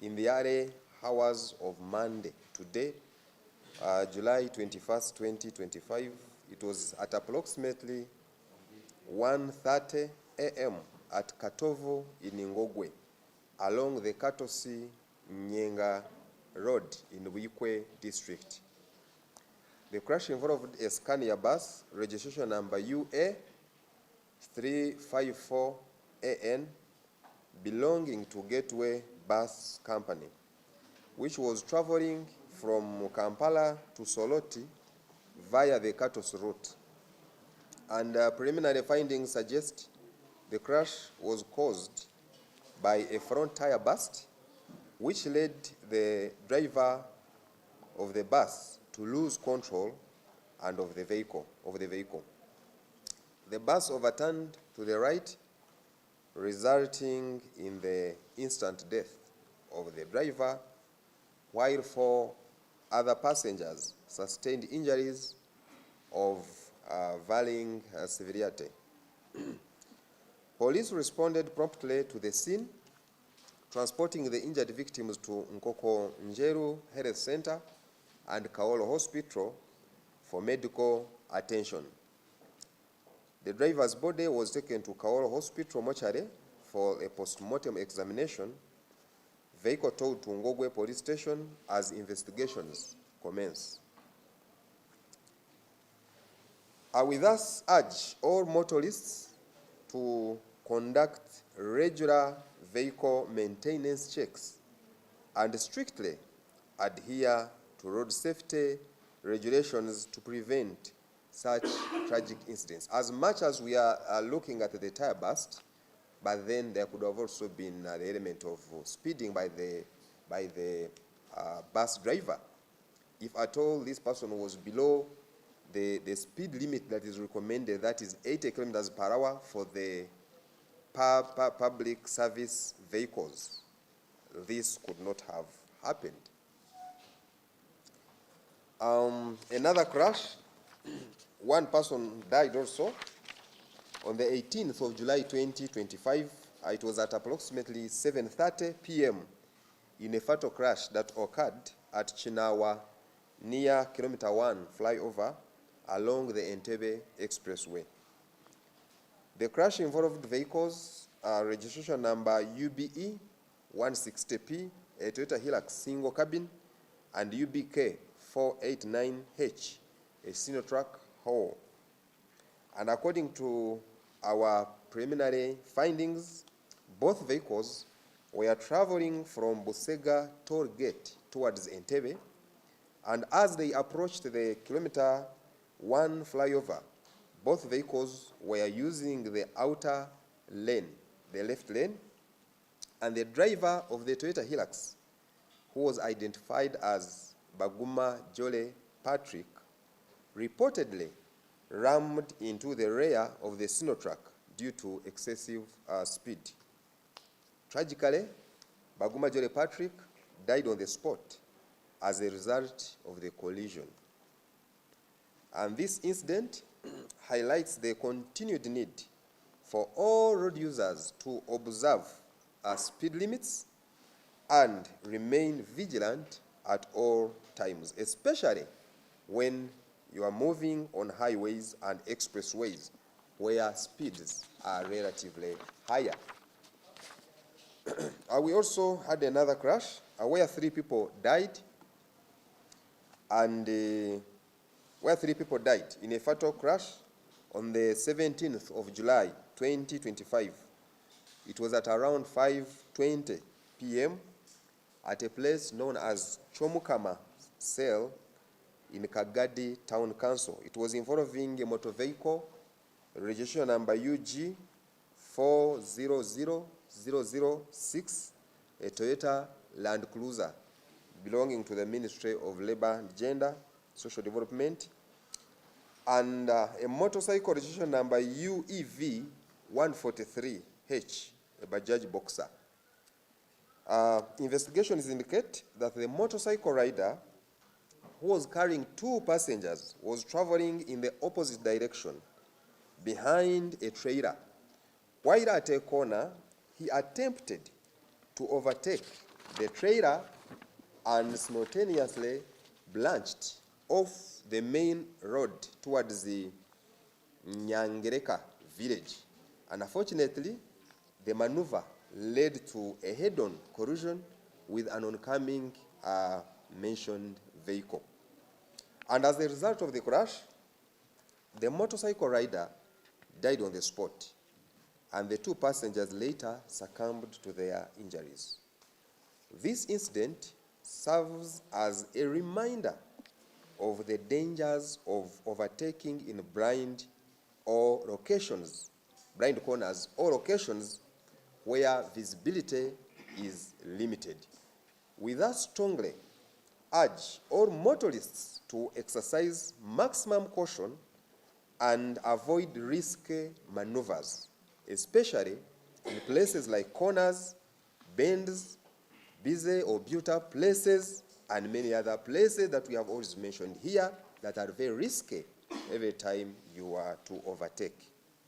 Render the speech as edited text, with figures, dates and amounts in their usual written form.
in the early hours of Monday, today, July 21st, 2025. It was at approximately 1:30 a.m. at Katovu in Ngogwe, along the Katosi Nyenga Road in Buikwe district. The crash involved a scania bus, registration number UA 354AN, belonging to Gateway Bus Company, which was traveling from Kampala to Soroti via the Katosi route. And preliminary findings suggest the crash was caused by a front tire burst, which led the driver of the bus to lose control and of the vehicle. The bus overturned to the right, resulting in the instant death of the driver, while 4 other passengers sustained injuries of varying severity. Police responded promptly to the scene, transporting the injured victims to Ngogwe Health Center and Kaolo Hospital for medical attention. The driver's body was taken to Kaolo Hospital mortuary for a post-mortem examination. Vehicle towed to Ngogwe Police Station as investigations commence. We thus urge all motorists to conduct regular vehicle maintenance checks and strictly adhere to road safety regulations to prevent such tragic incidents. As much as we are looking at the tire burst, but then there could have also been the element of speeding by the bus driver. If at all this person was below the speed limit that is recommended, that is 80 kilometers per hour for the public service vehicles, this could not have happened. Another crash, one person died also on the 18th of July 2025. It was at approximately 7:30 p.m. in a fatal crash that occurred at Chinawa near Kilometer 1 flyover along the Entebbe Expressway. The crash involved vehicles, registration number UBE 160P, a Toyota Hilux single cabin, and UBK 489H, a Sinotrack haul. And according to our preliminary findings, both vehicles were traveling from Busega toll gate towards Entebbe, and as they approached the Kilometer 1 flyover, both vehicles were using the outer lane, the left lane, and the driver of the Toyota Hilux, who was identified as Baguma Jole Patrick, reportedly rammed into the rear of the Sinotrack due to excessive speed. Tragically, Baguma Jole Patrick died on the spot as a result of the collision. And this incident highlights the continued need for all road users to observe speed limits and remain vigilant at all times, especially when you are moving on highways and expressways where speeds are relatively higher. We also had another crash where 3 people died, and in a fatal crash on the 17th of July 2025. It was at around 5:20 p.m. at a place known as Chomukama Cell in Kagadi Town Council. It was involving a motor vehicle, registration number UG 400006, a Toyota Land Cruiser belonging to the Ministry of Labor and Gender, Social Development, and a motorcycle registration number UEV 143H, a Bajaj Boxer. Investigations indicate that the motorcycle rider, who was carrying 2 passengers, was traveling in the opposite direction behind a trailer. While at a corner, he attempted to overtake the trailer and simultaneously blanched off the main road towards the Nyangereka village. And unfortunately, the maneuver led to a head-on collision with an oncoming mentioned vehicle. And as a result of the crash, the motorcycle rider died on the spot, and the 2 passengers later succumbed to their injuries. This incident serves as a reminder of the dangers of overtaking in blind corners or locations where visibility is limited. We thus strongly urge all motorists to exercise maximum caution and avoid risky maneuvers, especially in places like corners, bends, busy or built-up places, and many other places that we have always mentioned here that are very risky every time you are to overtake.